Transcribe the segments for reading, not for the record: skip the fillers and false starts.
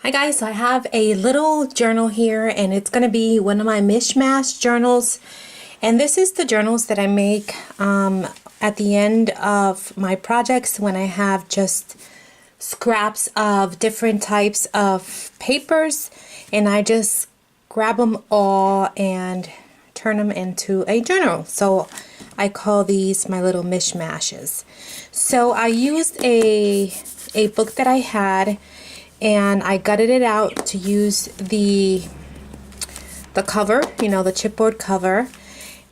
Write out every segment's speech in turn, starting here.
Hi guys, so I have a little journal here and it's going to be one of my mishmash journals, and this is the journals that I make at the end of my projects when I have just scraps of different types of papers and I just grab them all and turn them into a journal. So I call these my little mishmashes. So I used a book that I had and I gutted it out to use the cover, you know, the chipboard cover.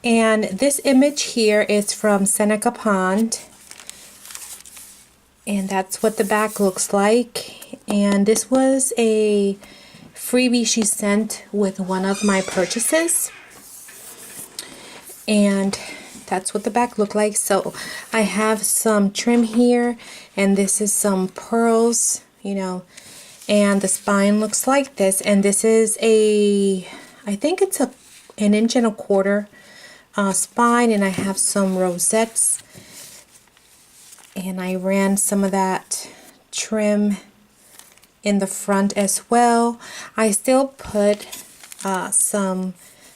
And this image here is from Seneca Pond, and that's what the back looks like. And this was a freebie she sent with one of my purchases, and that's what the back looked like. So I have some trim here, and this is some pearls, you know, and the spine looks like this. And this is I think it's an 1.25 inch spine, and I have some rosettes, and I ran some of that trim in the front as well. I still put some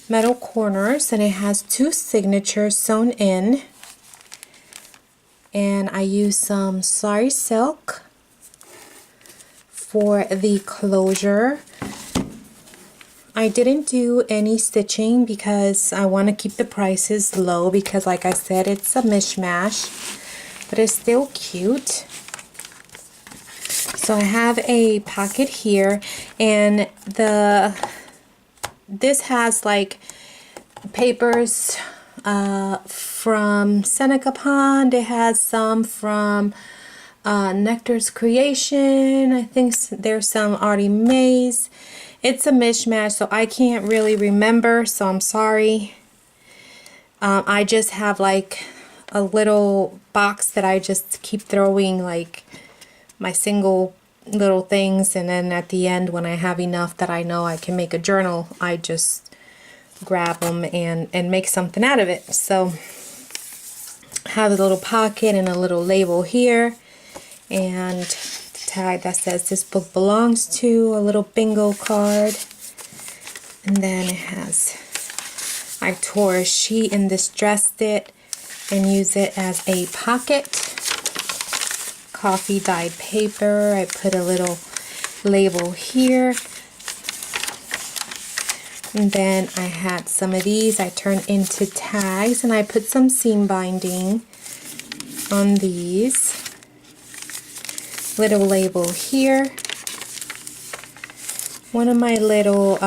metal corners, and it has 2 signatures sewn in, and I use some sari silk for the closure. I didn't do any stitching because I want to keep the prices low, because like I said, it's a mishmash, but it's still cute. So I have a pocket here, and this has like papers from Seneca Pond. It has some from Nectar's Creation. I think there's some Artie Mays. It's a mishmash, so I can't really remember, so I'm sorry. I just have like a little box that I just keep throwing like my single little things, and then at the end, when I have enough that I know I can make a journal, I just grab them and make something out of it. So I have a little pocket and a little label here, and the tag that says this book belongs to, a little bingo card, and then it has, I tore a sheet and distressed it and use it as a pocket. Coffee dyed paper. I put a little label here, and then I had some of these I turned into tags, and I put some seam binding on these. Little label here. One of my little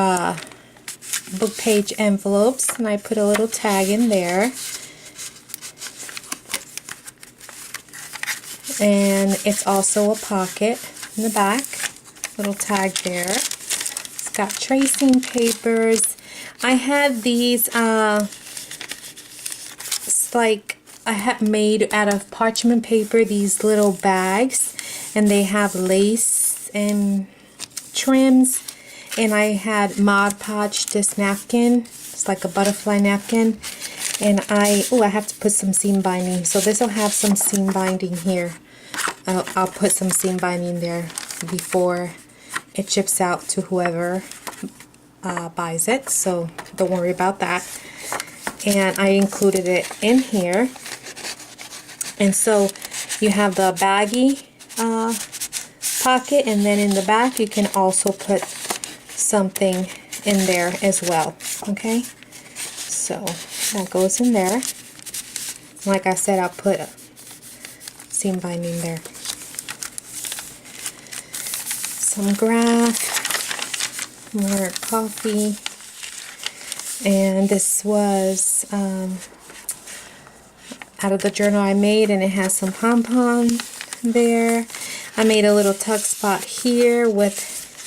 book page envelopes, and I put a little tag in there. And it's also a pocket in the back, little tag there. It's got tracing papers. I had these it's like I had made out of parchment paper, these little bags, and they have lace and trims. And I had Mod Podge this napkin. It's like a butterfly napkin. And I have to put some seam binding. So this will have some seam binding here. I'll put some seam binding there before it ships out to whoever buys it, so don't worry about that. And I included it in here. And so you have the baggy pocket, and then in the back you can also put something in there as well. Okay, so that goes in there. Like I said, I'll put seam binding there. Some graph, more coffee, and this was out of the journal I made, and it has some pom-pom there. I made a little tuck spot here with,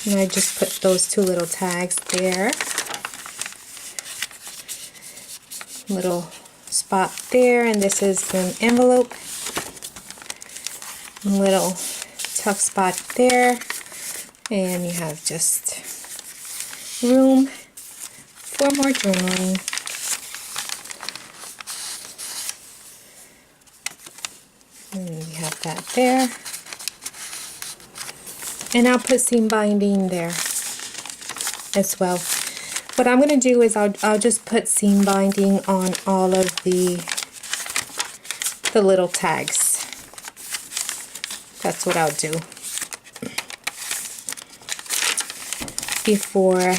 and I just put those 2 little tags there. Little spot there, and this is an envelope. Little tuck spot there, and you have just room for more journaling. And you have that there. And I'll put seam binding there as well. What I'm going to do is I'll just put seam binding on all of the little tags. That's what I'll do before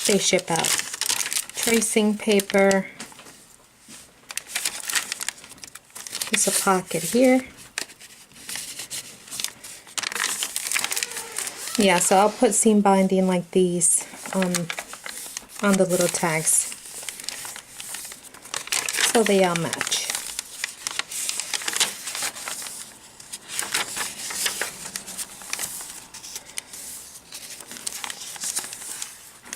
they ship out. Tracing paper. There's a pocket here. Yeah, so I'll put seam binding like these on the little tags so they all match.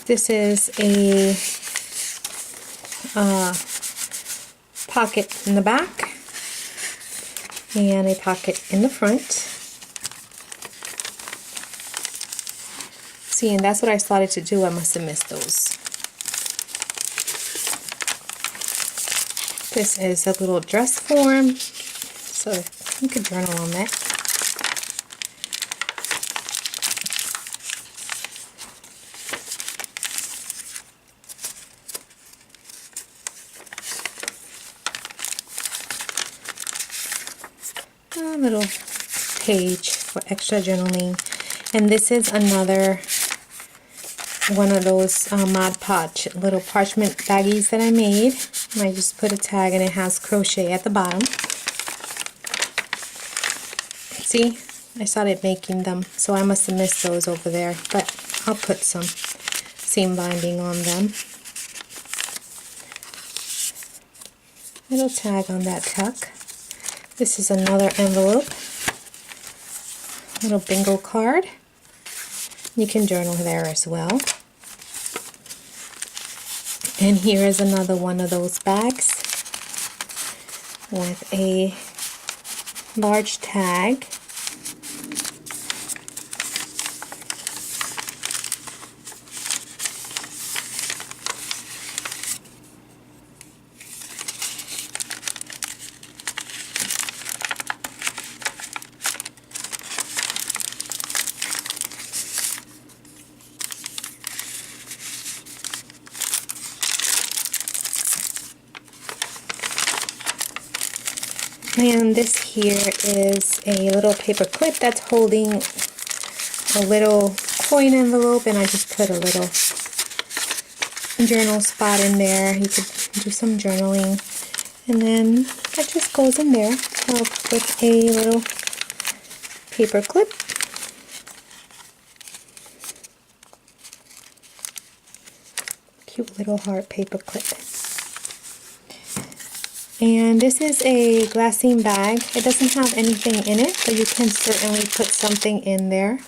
This is a pocket in the back and a pocket in the front. See, and that's what I started to do. I must have missed those. This is a little dress form, so you could journal on that. A little page for extra journaling. And this is another one of those Mod Podge little parchment baggies that I made. And I just put a tag and it has crochet at the bottom. See, I started making them, so I must have missed those over there, but I'll put some seam binding on them. Little tag on that tuck. This is another envelope. Little bingo card. You can journal there as well. And here is another one of those bags with a large tag. And this here is a little paper clip that's holding a little coin envelope, and I just put a little journal spot in there. You could do some journaling, and then that just goes in there. I'll put a little paper clip. Cute little heart paper clip. And this is a glassine bag. It doesn't have anything in it, but you can certainly put something in there.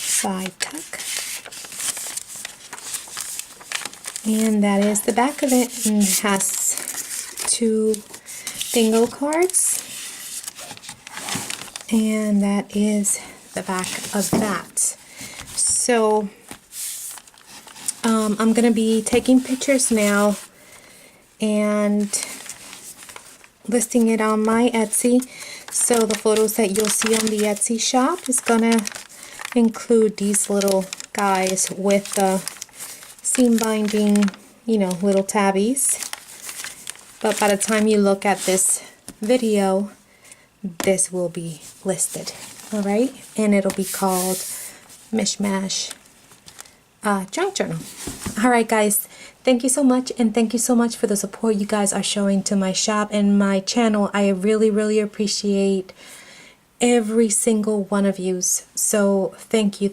Side tuck. And that is the back of it. And it has 2 bingo cards. And that is the back of that. So I'm going to be taking pictures now and listing it on my Etsy. So the photos that you'll see on the Etsy shop is going to include these little guys with the seam binding, you know, little tabbies. But by the time you look at this video, this will be listed. Alright? And it'll be called Mishmash Junk Journal. Alright guys, thank you so much, and thank you so much for the support you guys are showing to my shop and my channel. I really appreciate every single one of you. So thank you,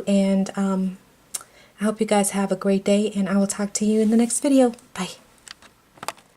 and I hope you guys have a great day, and I will talk to you in the next video. Bye.